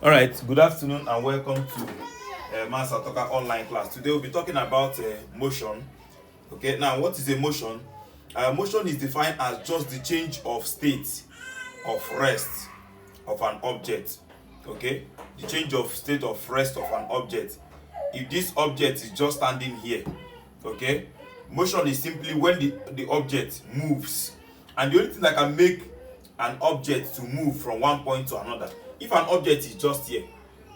All right, good afternoon and welcome to Master Talker online class. Today we'll be talking about motion. Okay, now what is a motion? Motion is defined as just the change of state of rest of an object. Okay, the change of state of rest of an object. If this object is just standing here, okay, motion is simply when the object moves, and the only thing that can make an object to move from one point to another, if an object is just here,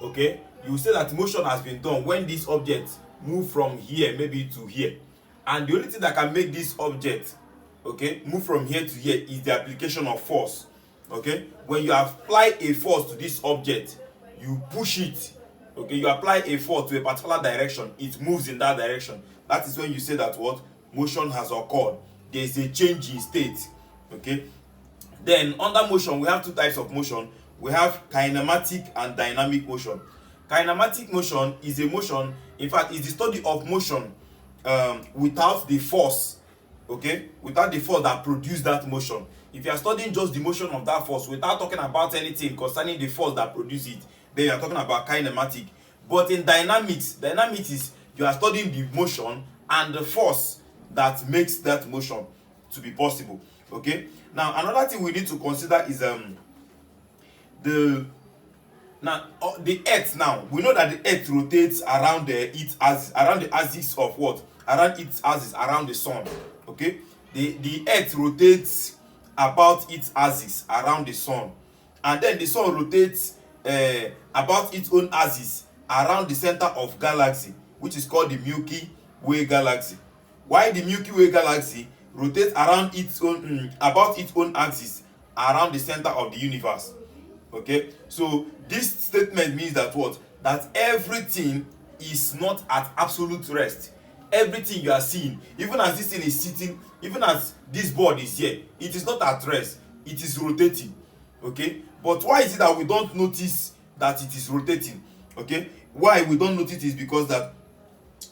okay, you will say that motion has been done when this object move from here maybe to here, and the only thing that can make this object, okay, move from here to here is the application of force. Okay, when you apply a force to this object, you push it, okay, you apply a force to a particular direction, it moves in that direction. That is when you say that what motion has occurred. There is a change in state. Okay, then under motion we have two types of motion. We have kinematic and dynamic motion. Kinematic motion is a motion, in fact is the study of motion without the force, okay, without the force that produce that motion. If you are studying just the motion of that force without talking about anything concerning the force that produce it, then you are talking about kinematic. But in dynamics is you are studying the motion and the force that makes that motion to be possible. Okay, now another thing we need to consider is the earth. Now we know that the earth rotates around its axis, around the axis of what, around its axis, around the sun. Okay, the earth rotates about its axis around the sun, and then the sun rotates about its own axis around the center of galaxy, which is called the Milky Way galaxy. While the Milky Way galaxy rotates around its own about its own axis around the center of the universe. Okay, so this statement means that what, that everything is not at absolute rest. Everything you are seeing, even as this thing is sitting, even as this board is here, it is not at rest, it is rotating. Okay, but why is it that we don't notice that it is rotating? Okay, why we don't notice is because that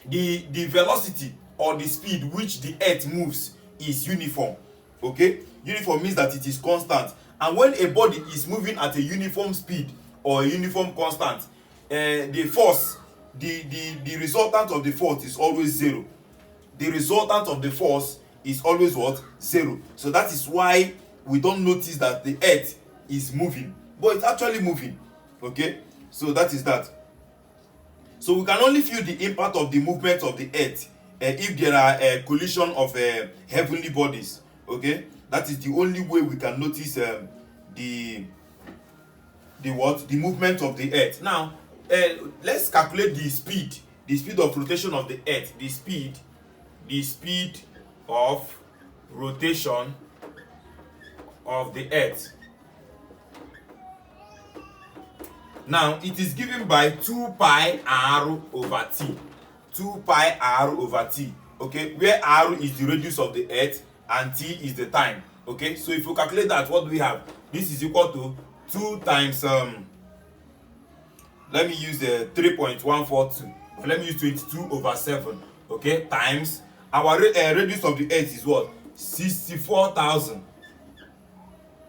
the velocity or the speed which the earth moves is uniform. Okay, uniform means that it is constant, and when a body is moving at a uniform speed or a uniform constant, the force, the resultant of the force is always zero. The resultant of the force is always what, zero. So that is why we don't notice that the earth is moving, but it's actually moving. Okay, so that is that. So we can only feel the impact of the movement of the earth if there are a collision of heavenly bodies. Okay, that is the only way we can notice the movement of the earth. Now let's calculate the speed of rotation of the earth. The speed of rotation of the earth. Now it is given by 2 pi r over t. 2 pi r over t. Okay, where r is the radius of the earth and t is the time. Okay, so if you calculate that, what do we have? This is equal to 2 times let me use 3.142. Let me use 22 over 7. Okay, times our radius of the earth is what, 64,000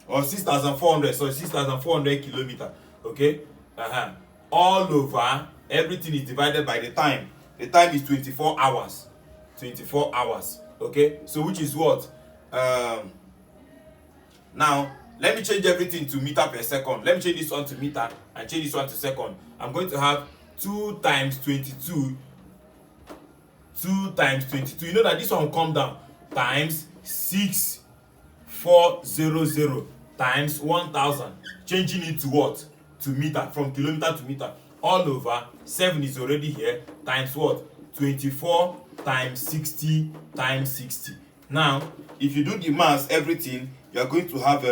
or 6,400, so 6,400 kilometer. Okay, all over, everything is divided by the time. The time is 24 hours. 24 hours. Okay, so which is what, now let me change everything to meter per second. Let me change this one to meter and change this one to second. I'm going to have 2 times 22. 2 times 22, you know that this one will come down, times 6400 times 1000, changing it to what, to meter, from kilometer to meter, all over 7 is already here, times what, 24 times 60 times 60. Now if you do the math, everything, you are going to have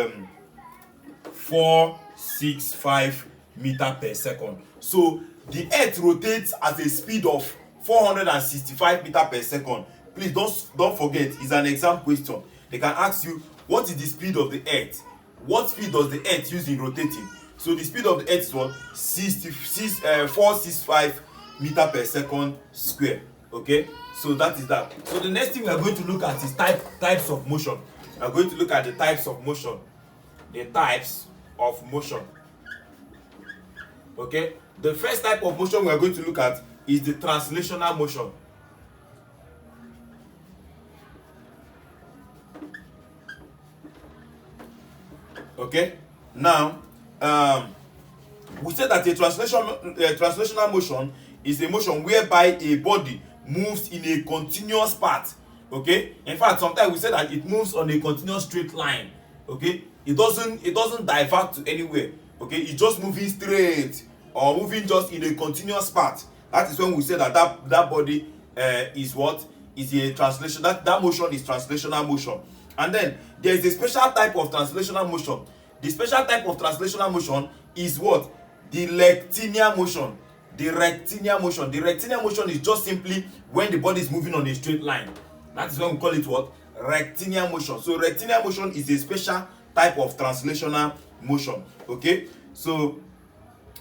465 meter per second. So the earth rotates at a speed of 465 meter per second. Please don't forget, it's an exam question. They can ask you, what is the speed of the earth? What speed does the earth use in rotating? So the speed of the earth is what, 465 meter per second square. Okay, so that is that. So the next thing we are going to look at is types of motion. We are going to look at the types of motion. The types of motion. Okay, the first type of motion we are going to look at is the translational motion. Okay, now we said that a translational motion is a motion whereby a body moves in a continuous path. Okay, in fact sometimes we say that it moves on a continuous straight line. Okay, it doesn't divert to anywhere. Okay, it's just moving straight or moving just in a continuous path. That is when we say that that body is what is a translation. That motion is translational motion. And then there is a special type of translational motion. The special type of translational motion is what? The rectilinear motion. The rectilinear motion. The rectilinear motion is just simply when the body is moving on a straight line. That is when we call it what? Rectilinear motion. So rectilinear motion is a special type of translational motion. Okay, so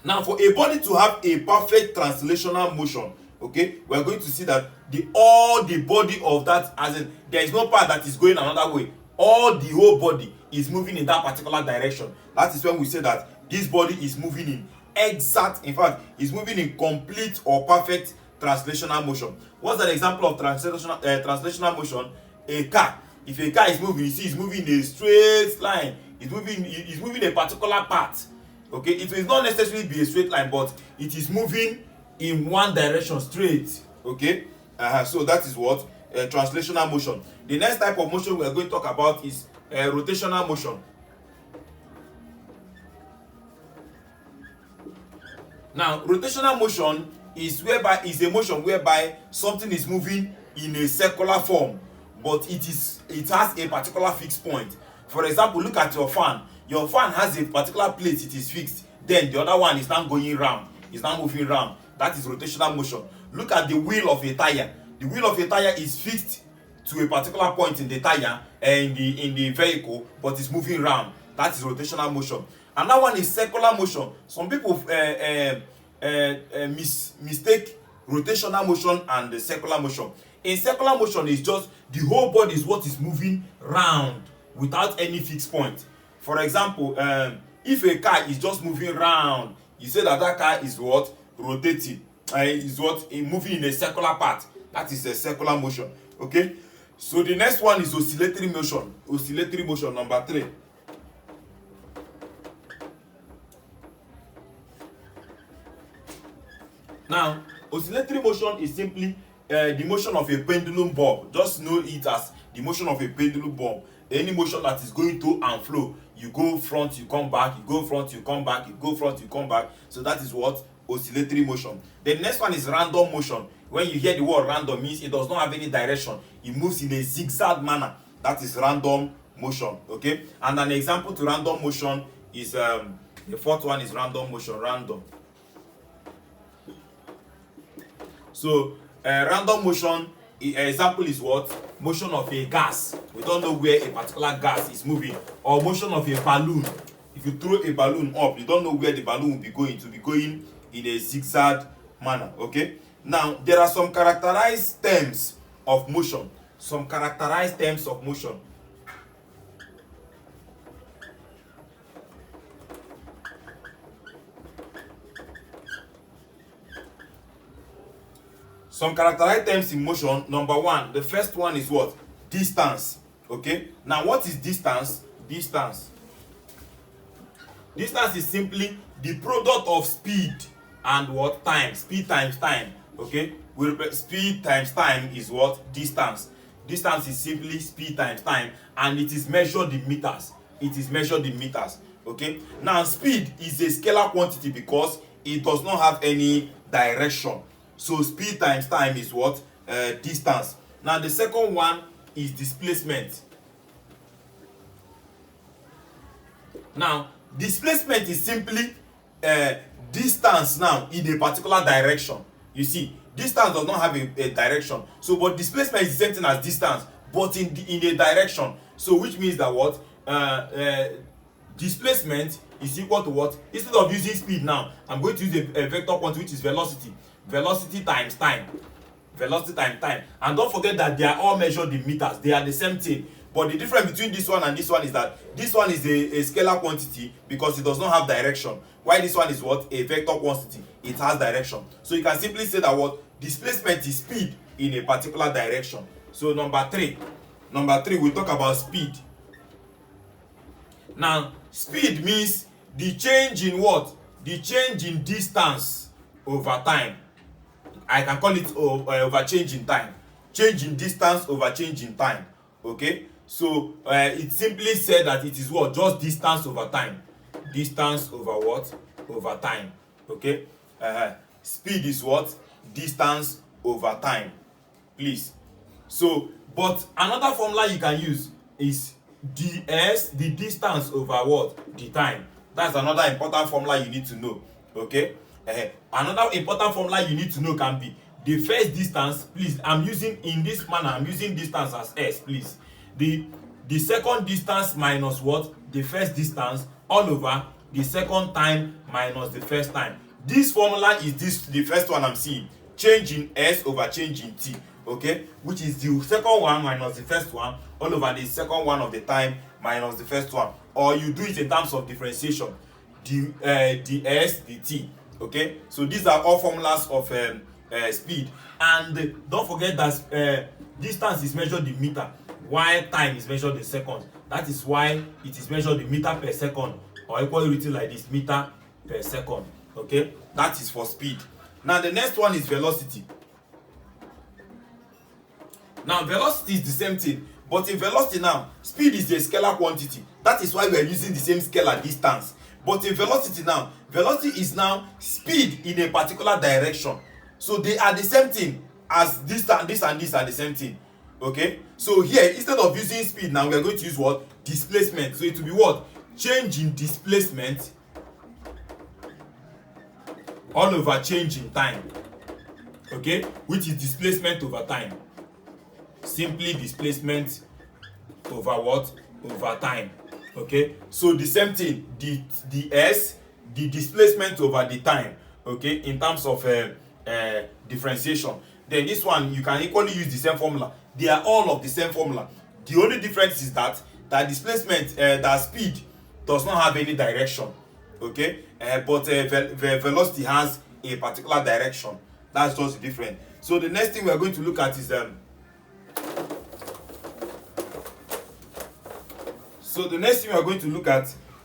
now for a body to have a perfect translational motion, okay, we are going to see that all the body of that, as in there is no part that is going another way, all the whole body is moving in that particular direction. That is when we say that this body is moving in exact, in fact is moving in complete or perfect translational motion. What's an example of translational motion? A car. If a car is moving, you see it's moving in a straight line, it's moving a particular path. Okay, it will not necessarily be a straight line, but it is moving in one direction straight. Okay, so that is what translational motion. The next type of motion we are going to talk about is rotational motion. Now rotational motion is a motion whereby something is moving in a circular form, but it has a particular fixed point. For example, look at your fan. Your fan has a particular place, it is fixed, then the other one is now going round, is now moving round. That is rotational motion. Look at the wheel of a tire. The wheel of a tire is fixed to a particular point in the tire and in the vehicle, but it's moving round. That is rotational motion. Another one is circular motion. Some people mistake rotational motion and the circular motion. In circular motion, is just the whole body is what is moving round without any fixed point. For example, if a car is just moving round, you say that car is what? Rotating. Is what? Moving in a circular path. That is a circular motion. Okay? So the next one is oscillatory motion. Oscillatory motion number 3. Now, oscillatory motion is simply the motion of a pendulum bulb. Just know it as the motion of a pendulum bulb. Any motion that is going to and fro, you go front, you come back, you go front, you come back, you go front, you come back. So that is what? Oscillatory motion. The next one is random motion. When you hear the word random, means it does not have any direction. It moves in a zigzag manner. That is random motion. Okay, and an example to random motion is the fourth one is random motion. Random. So random motion example is what? Motion of a gas. We don't know where a particular gas is moving. Or motion of a balloon. If you throw a balloon up, you don't know where the balloon will be going. It will be going in a zigzag manner. Okay, now there are some characterized terms of motion. Some characterized terms of motion. Some characterized terms in motion. Number 1, the first one is what? Distance. Okay, now what is distance? Distance is simply the product of speed and what? Time. Speed times time. Okay, speed times time is what? Distance. Distance is simply speed times time, and it is measured in meters. It is measured in meters. Okay, now speed is a scalar quantity because it does not have any direction. So speed times time is what? Distance. Now the second one is displacement. Now displacement is simply distance now in a particular direction. You see, distance does not have a direction. So but displacement is the same thing as distance, but in a direction. So which means that what? Displacement is equal to what? Instead of using speed now, I'm going to use a vector quantity, which is velocity. Velocity times time. Velocity times time. And don't forget that they are all measured in meters. They are the same thing. But the difference between this one and this one is that this one is a scalar quantity because it does not have direction, while this one is what? A vector quantity. It has direction. So you can simply say that what? Displacement is speed in a particular direction. So number three, we talk about speed. Now speed means the change in what? The change in distance over time. I can call it over change in time. Change in distance over change in time. Okay, so it simply said that it is what? Just distance over time. Distance over what? Over time. Okay, speed is what? Distance over time. Please. So but another formula you can use is ds, the distance over what? The time. That's another important formula you need to know. Okay, another important formula you need to know can be the first distance. Please, I'm using in this manner, I'm using distance as s. Please, the second distance minus what? The first distance all over the second time minus the first time. This formula is this, the first one I'm seeing, change in s over change in t. Okay, which is the second one minus the first one all over the second one of the time minus the first one. Or you do it in terms of differentiation, the s, the t. Okay, so these are all formulas of speed. And don't forget that distance is measured in meter, while time is measured in seconds. That is why it is measured in meter per second, or equally written like this, meter per second. Okay, that is for speed. Now the next one is velocity. Now velocity is the same thing, but in velocity now, speed is a scalar quantity. That is why we are using the same scalar distance. But in velocity now, velocity is now speed in a particular direction. So they are the same thing as this and this and this are the same thing. Okay, so here instead of using speed now, we are going to use what? Displacement. So it will be what? Change in displacement all over change in time. Okay, which is displacement over time. Simply displacement over what? Over time. Okay, so the same thing, the s, the displacement over the time. Okay, in terms of differentiation. Then this one you can equally use the same formula. They are all of the same formula. The only difference is that displacement, that speed does not have any direction. Okay, but velocity has a particular direction. That's just different. So the next thing we are going to look at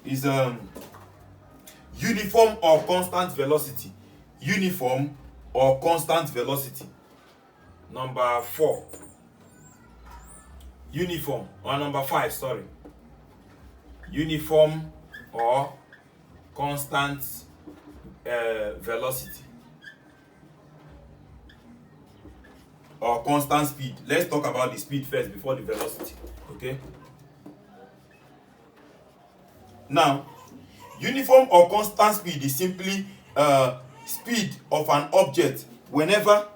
is uniform or constant velocity. Uniform or constant velocity. Number 4. Uniform, or number 5, sorry. Uniform or constant velocity or constant speed. Let's talk about the speed first before the velocity. Okay, now uniform or constant speed is simply speed of an object whenever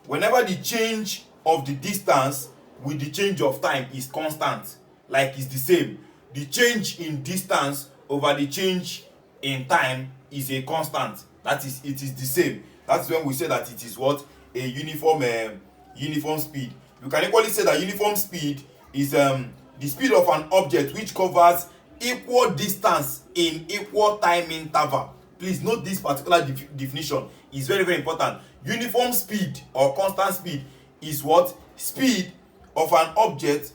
the change of the distance with the change of time is constant, like it's the same. The change in distance over the change in time is a constant. That is, it is the same. That's when we say that it is what? A uniform speed. You can equally say that uniform speed is the speed of an object which covers equal distance in equal time interval. Please note this particular definition is very, very important. Uniform speed or constant speed is what? Speed of an object,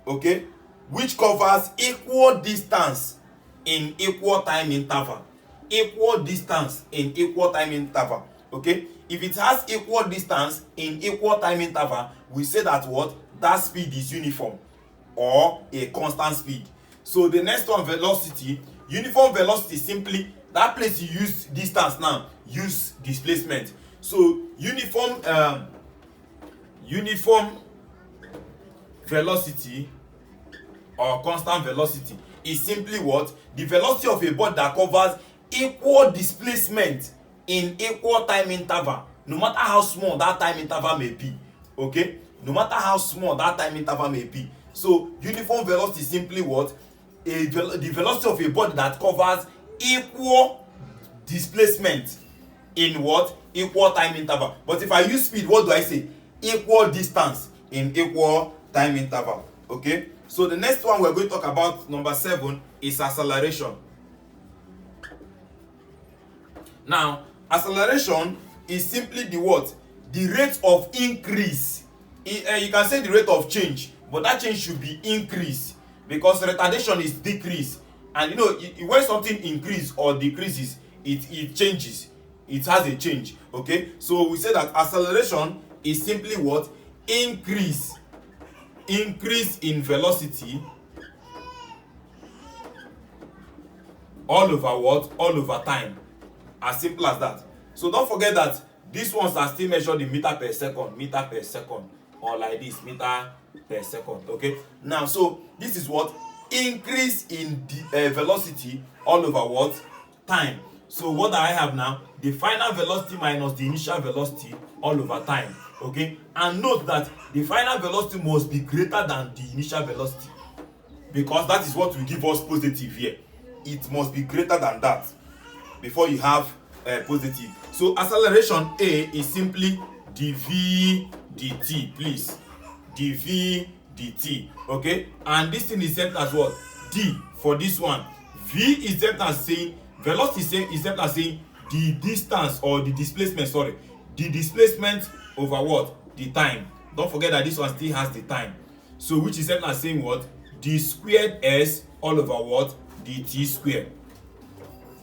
okay, which covers equal distance in equal time interval. Equal distance in equal time interval. Okay, if it has equal distance in equal time interval, we say that what? That speed is uniform or a constant speed. So the next one, velocity. Uniform velocity is simply that place you use distance now, use displacement. So uniform velocity or constant velocity is simply what? The velocity of a body that covers equal displacement in equal time interval, no matter how small that time interval may be. Okay, no matter how small that time interval may be. So uniform velocity is simply what? The velocity of a body that covers equal displacement in what? Equal time interval. But if I use speed, what do I say? Equal distance in equal time interval. Okay, so the next one we're going to talk about, number 7, is acceleration. Now, acceleration is simply the what? The rate of increase. You can say the rate of change, but that change should be increase, because retardation is decrease. And when something increases or decreases, it changes. It has a change. Okay, so we say that acceleration is simply what? Increase in velocity all over what? All over time. As simple as that. So don't forget that these ones are still measured in meter per second, or like this, meter per second. Okay, now so this is what? Increase in the velocity all over what? Time. So what do I have now? The final velocity minus the initial velocity all over time. Okay, and note that the final velocity must be greater than the initial velocity, because that is what will give us positive here. It must be greater than that before you have positive. So acceleration A is simply dv dt, please, dv dt. Okay, and this thing is set as what? D for this one. V is set as saying, velocity is set as saying the distance or the displacement, sorry, the displacement over what? The time. Don't forget that this one still has the time. So which is set as saying what? D squared s all over what? dt squared.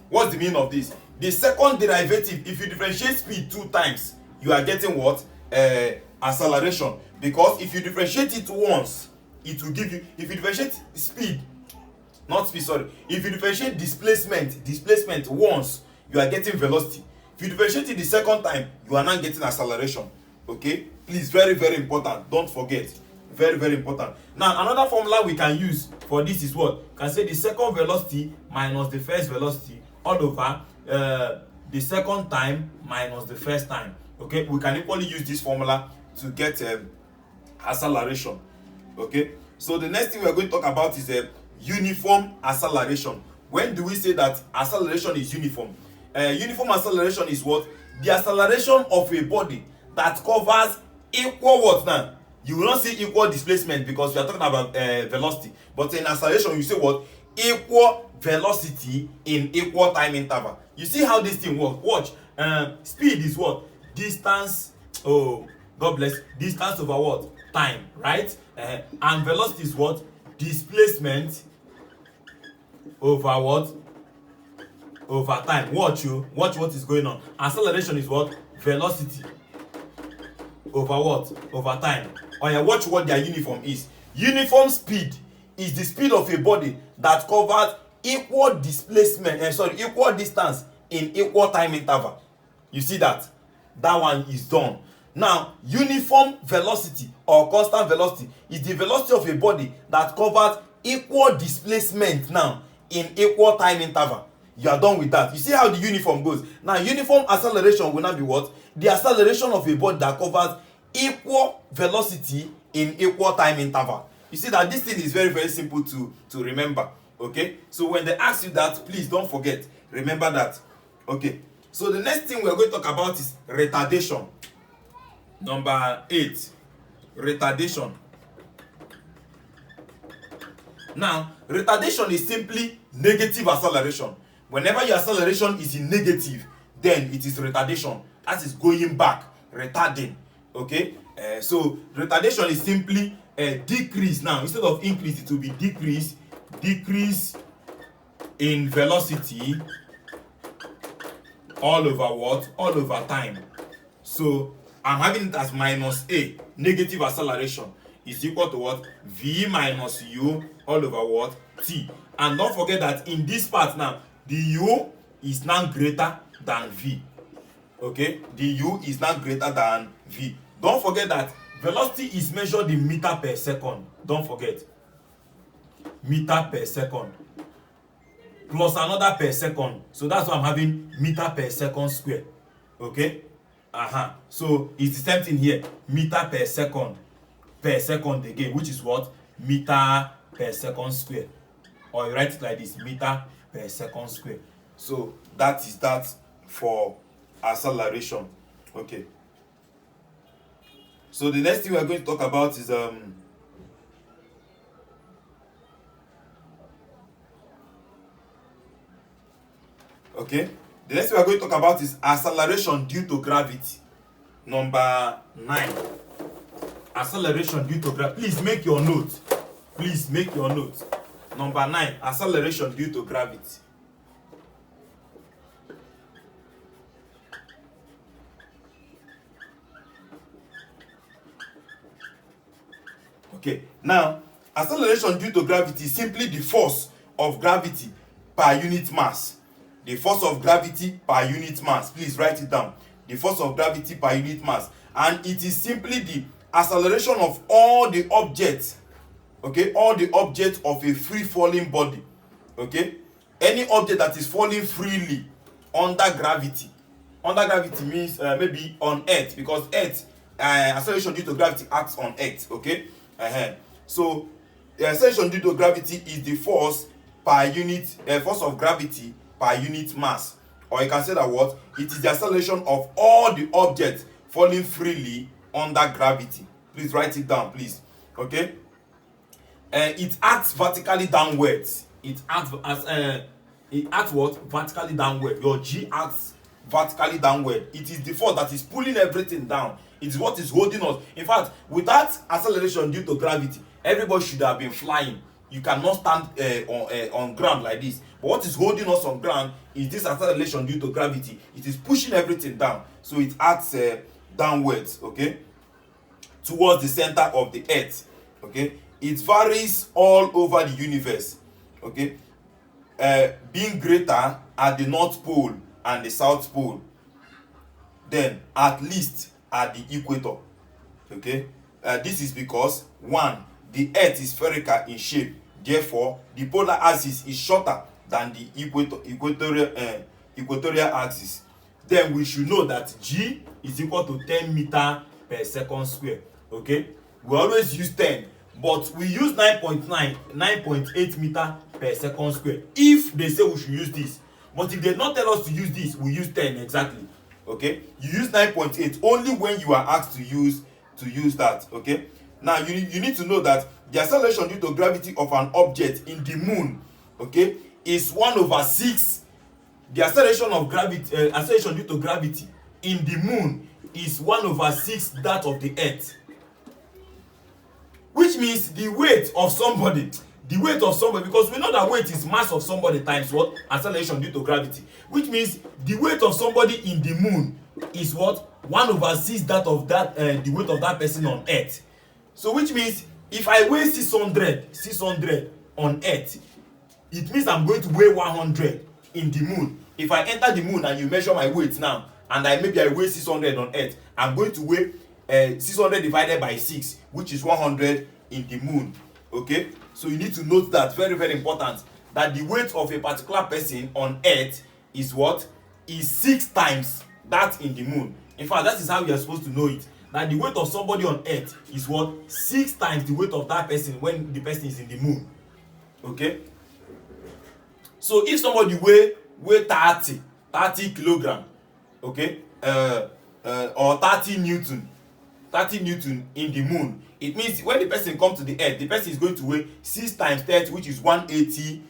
What's the meaning of this? The second derivative, if you differentiate speed 2 times, you are getting what? Acceleration. Because if you differentiate it once, it will give you, if you differentiate speed, not speed, sorry, if you differentiate displacement once, you are getting velocity. If you differentiate it the second time, you are not getting acceleration. Okay, please, very very important, don't forget, very very important. Now another formula we can use for this is what? You can say the second velocity minus the first velocity all over the second time minus the first time. Okay, we can equally use this formula to get acceleration. Okay, so the next thing we are going to talk about is uniform acceleration. When do we say that acceleration is uniform? Uniform acceleration is what? The acceleration of a body that covers equal what now? You will not see equal displacement, because we are talking about velocity, but in acceleration you say what? Equal velocity in equal time interval. You see how this thing works? Watch. Speed is what? Distance, oh God bless, distance over what? Time, right? And velocity is what? Displacement over what? Over time. Watch what is going on. Acceleration is what? Velocity over what? Over time. Oh yeah, watch what their uniform is. Uniform speed is the speed of a body that covers equal displacement, equal distance in equal time interval. You see that? That one is done. Now, uniform velocity or constant velocity is the velocity of a body that covers equal displacement now in equal time interval. You are done with that. You see how the uniform goes. Now, uniform acceleration will now be what? The acceleration of a body that covers equal velocity in equal time interval. You see that this thing is very very simple to remember. Okay, so when they ask you that, please don't forget, remember that. Okay, so the next thing we are going to talk about is retardation. Number 8, retardation. Now, retardation is simply negative acceleration. Whenever your acceleration is in negative, then it is retardation. That is going back, retarding. Okay, so retardation is simply a decrease. Now, instead of increase, it will be decrease in velocity all over what? All over time. So I'm having it as minus a, negative acceleration, is equal to what? V minus u all over what? T. And don't forget that in this part now, the u is now greater than v. Okay, the u is now greater than v. Don't forget that velocity is measured in meter per second. Don't forget, meter per second plus another per second. So that's why I'm having meter per second square. Okay, so it's the same thing here, meter per second again, which is what? Meter per second square. Or you write it like this, meter per second square. So that is that for acceleration. Okay, so the next thing we are going to talk about is Okay, the next thing we are going to talk about is acceleration due to gravity. Number 9. Acceleration due to gravity. Please make your note. Please make your note. Number 9. Acceleration due to gravity. Okay, now acceleration due to gravity is simply the force of gravity per unit mass. The force of gravity per unit mass. Please write it down. The force of gravity per unit mass. And it is simply the acceleration of all the objects, okay, all the objects of a free falling body, okay, any object that is falling freely under gravity. Under gravity means maybe on earth, because earth, acceleration due to gravity acts on earth, okay. So the acceleration due to gravity is the force per unit, force of gravity per unit mass. Or you can say that what? It is the acceleration of all the objects falling freely under gravity. Please write it down, please. Okay. It acts vertically downwards. It acts what? Vertically downward. Your G acts vertically downward. It is the force that is pulling everything down. It is what is holding us. In fact, without acceleration due to gravity, everybody should have been flying. You cannot stand on ground like this. But what is holding us on ground is this acceleration due to gravity. It is pushing everything down. So it acts downwards, okay, towards the center of the earth, okay. It varies all over the universe, okay, being greater at the North Pole and the South Pole, then at least at the equator, okay. This is because 1, the earth is spherical in shape, therefore the polar axis is shorter than the equatorial axis. Then we should know that G is equal to 10 meter per second square, okay. We always use 10, but we use 9.8 meter per second square if they say we should use this. But if they not tell us to use this, we use 10 exactly, okay. You use 9.8 only when you are asked to use that, okay. Now you need to know that the acceleration due to gravity of an object in the moon, okay, is 1/6. The acceleration of gravity, acceleration due to gravity in the moon is 1/6 that of the earth. Which means the weight of somebody, because we know that weight is mass of somebody times what? Acceleration due to gravity. Which means the weight of somebody in the moon is what? 1/6 that of the weight of that person on earth. So which means if I weigh 600 on earth, it means I'm going to weigh 100 in the moon. If I enter the moon and you measure my weight now, and I weigh 600 on earth, I'm going to weigh 600 divided by 6, which is 100 in the moon, okay. So you need to note that, very very important, that the weight of a particular person on earth is what? Is 6 times that in the moon. In fact, that is how you are supposed to know it, that the weight of somebody on earth is what? 6 times the weight of that person when the person is in the moon, okay. So if somebody weigh 30 kilogram, okay, or 30 newton in the moon, it means when the person comes to the earth, the person is going to weigh 6 times 30, which is 180,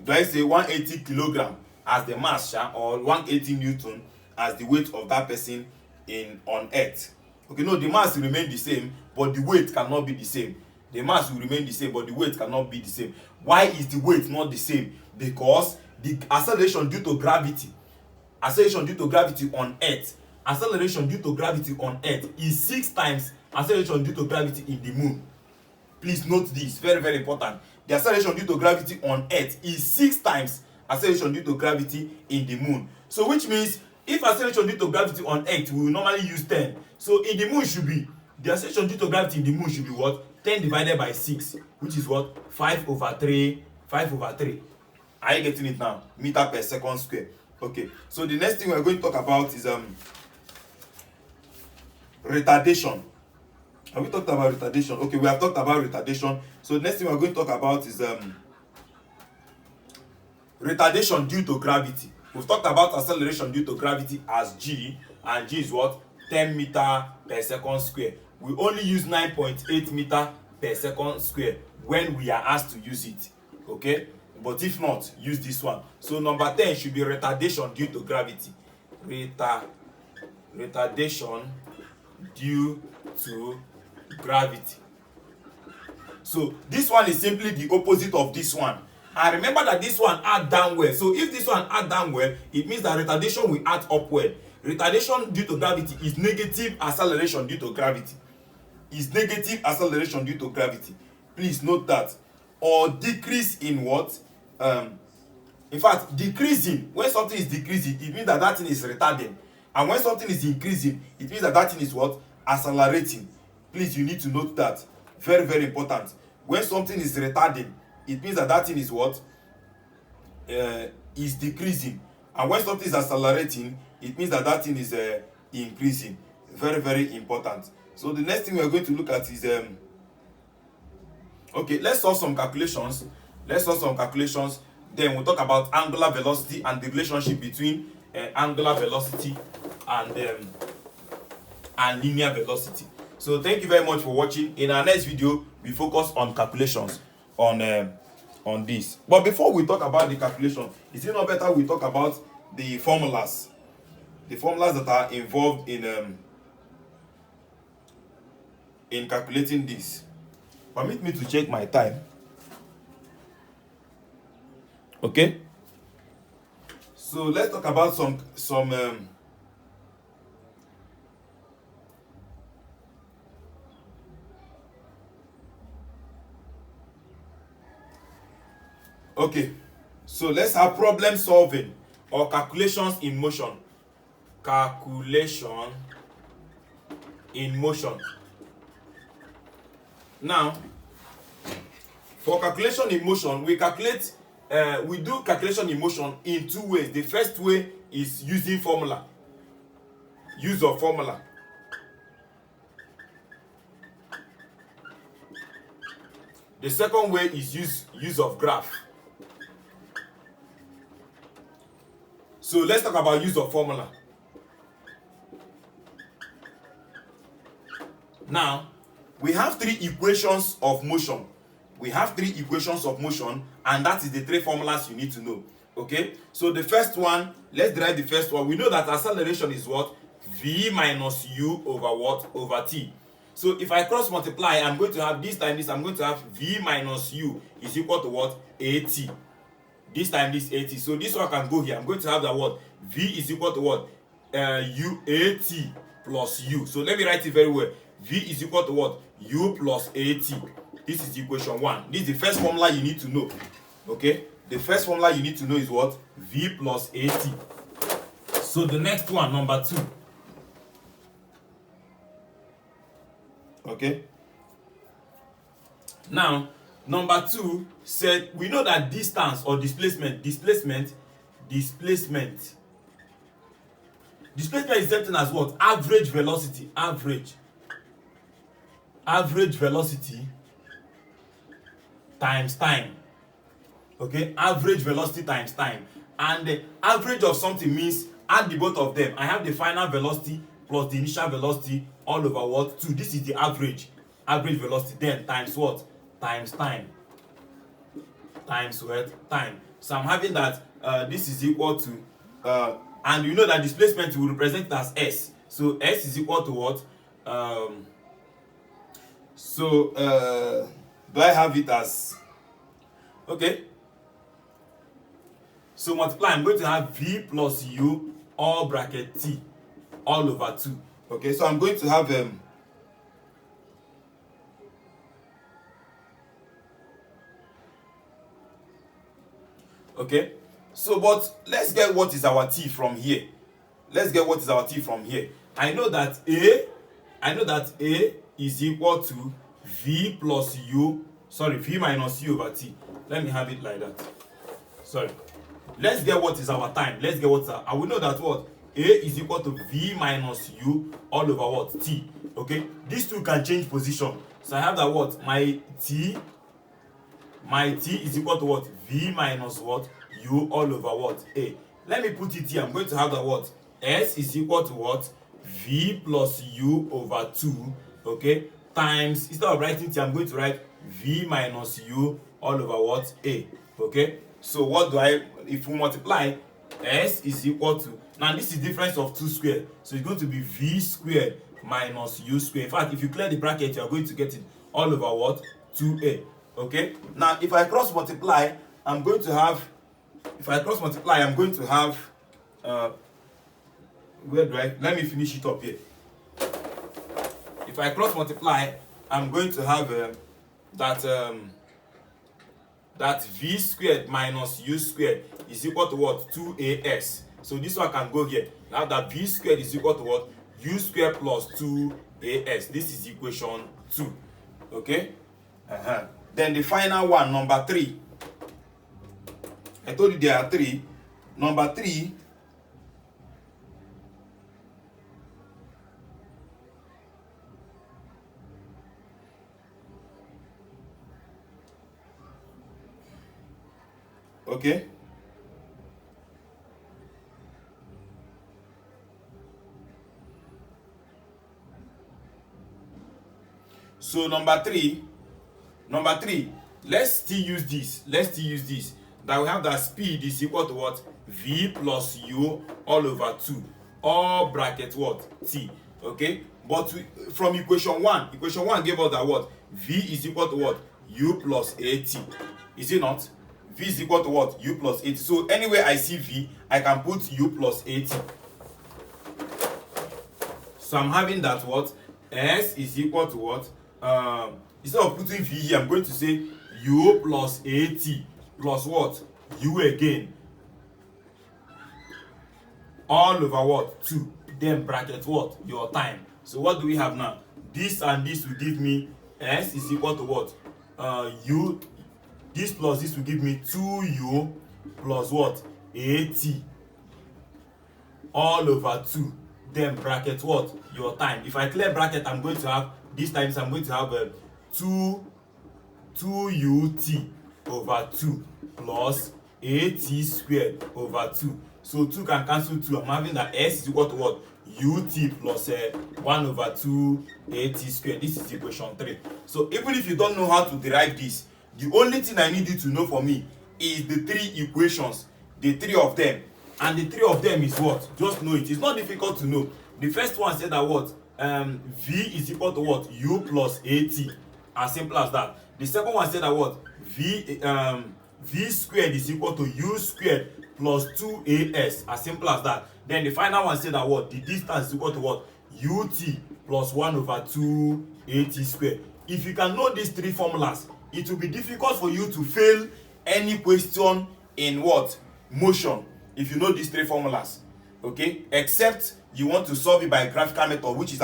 do I say 180 kilogram as the mass, or 180 newton as the weight of that person on earth, okay. No, the mass will remain the same, but the weight cannot be the same. The mass will remain the same, but the weight cannot be the same. Why is the weight not the same? Because the acceleration due to gravity on earth, is 6 times acceleration due to gravity in the moon. Please note this, very very important. The acceleration due to gravity on earth is 6 times acceleration due to gravity in the moon. So which means if acceleration due to gravity on earth, we will normally use 10. So in the moon should be, the acceleration due to gravity in the moon should be what? 10 divided by 6, which is what? 5/3. Are you getting it now? Meter per second square. Okay. So the next thing we are going to talk about is retardation. Have we talked about retardation? Okay, we have talked about retardation. So the next thing we are going to talk about is retardation due to gravity. We've talked about acceleration due to gravity as G, and G is what? 10 meter per second square. We only use 9.8 meter per second square when we are asked to use it, okay. but if not, use this one. So number 10 should be retardation due to gravity. Retardation due to gravity. So this one is simply the opposite of this one. And remember that this one add downward. So if this one add downward, it means that retardation will add upward. Retardation due to gravity is negative acceleration due to gravity. Is negative acceleration due to gravity. Please note that. Or decrease in what? In fact, decreasing. When something is decreasing, it means that that thing is retarding. And when something is increasing, it means that that thing is what? Accelerating. Please, you need to note that. Very, very important. When something is retarding, it means that that thing is what? Is decreasing. And when something is accelerating, it means that that thing is increasing. Very, very important. So the next thing we are going to look at is okay, let's solve some calculations. Then we'll talk about angular velocity and the relationship between angular velocity and linear velocity. So thank you very much for watching. In our next video, we focus on calculations on this. But before we talk about the calculation, is it not better we talk about the formulas? The formulas that are involved in calculating this. Permit me to check my time. Okay. So let's talk about some okay. So let's have problem solving or calculations in motion. Calculation in motion. Now, for calculation in motion, we do calculation in motion in two ways. The first way is using formula. Use of formula. The second way is use of graph. So let's talk about use of formula. Now, we have three equations of motion. And that is the three formulas you need to know. Okay? So the first one, let's derive the first one. We know that acceleration is what? V minus u over what? Over t. So if I cross multiply, I'm going to have this time this, I'm going to have v minus u is equal to what? At. This time this 80. So this one can go here. I'm going to have that what? V is equal to what? U at plus u. So let me write it very well. V is equal to what? U plus at. This is equation 1. This is the first formula you need to know. Okay? The first formula you need to know is what? V plus at. So the next one, number 2. Okay? Now, number 2 said we know that distance or displacement is something as what? Average velocity. Average velocity times time. Okay, average velocity times time. And the average of something means add the both of them. I have the final velocity plus the initial velocity all over what? 2. This is the average velocity. Then times what? Times time. Times what? Time. So I'm having that this is equal to and you know that displacement will represent it as s. So s is equal to what? Do I have it as okay? So multiply, I'm going to have v plus u all bracket t all over 2. Okay, so I'm going to have okay, so but let's get what is our t from here. I know that a is equal to v plus u, v minus u over t. Let me have it like that. Let's get what is our time. I will know that what? A is equal to v minus u all over what? T. Okay? These two can change position. So I have that what? My t is equal to what? V minus what? U all over what? A. Let me put it here. I'm going to have that what? S is equal to what? V plus u over 2. Okay? Times, instead of writing t, I'm going to write v minus u all over what? A. Okay? So what do I, if we multiply, s is equal to, now this is difference of 2 squared, so it's going to be v squared minus u squared. In fact, if you clear the bracket, you are going to get it all over what? 2a. Okay, now if I cross multiply, I'm going to have, where do I, let me finish it up here. If I cross multiply, I'm going to have that v squared minus u squared is equal to what? 2as. So this one can go here. Now that v squared is equal to what? U squared plus 2as. This is equation 2. Okay? Then the final one, number 3. I told you there are 3. Number 3, okay, so number 3, let's still use this, that we have that speed is equal to what? V plus u all over 2, all bracket what? T. Okay, but from equation 1 gave us that what? V is equal to what? U plus at. Is it not? V is equal to what? U plus 80. So anywhere I see V, I can put U plus 80. So I'm having that what? S is equal to what? Instead of putting V here, I'm going to say U plus 80 plus what? U again. All over what? 2. Then bracket what? Your time. So what do we have now? This and this will give me S is equal to what? U. This plus this will give me 2u plus what? 80 all over 2. Then bracket what? Your time. If I clear bracket, I'm going to have, this times I'm going to have 2ut over 2 plus 80 squared over 2. So 2 can cancel 2. I'm having that s is equal to what? Ut plus 1 over 2 80 squared. This is equation 3. So even if you don't know how to derive this, the only thing I need you to know for me is the 3 equations, the 3 of them. And the 3 of them is what? Just know it. It's not difficult to know. The first one said that what? V is equal to what? U plus 80. As simple as that. The second one said that what? V squared is equal to U squared plus 2as. As simple as that. Then the final one said that what? The distance is equal to what? Ut plus 1 over 2 80 squared. If you can know these 3 formulas, it will be difficult for you to fail any question in what? Motion. If you know these 3 formulas. Okay? Except you want to solve it by graphical method, which is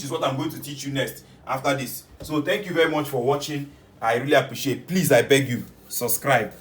what I'm going to teach you next after this. So thank you very much for watching. I really appreciate it. Please, I beg you, subscribe.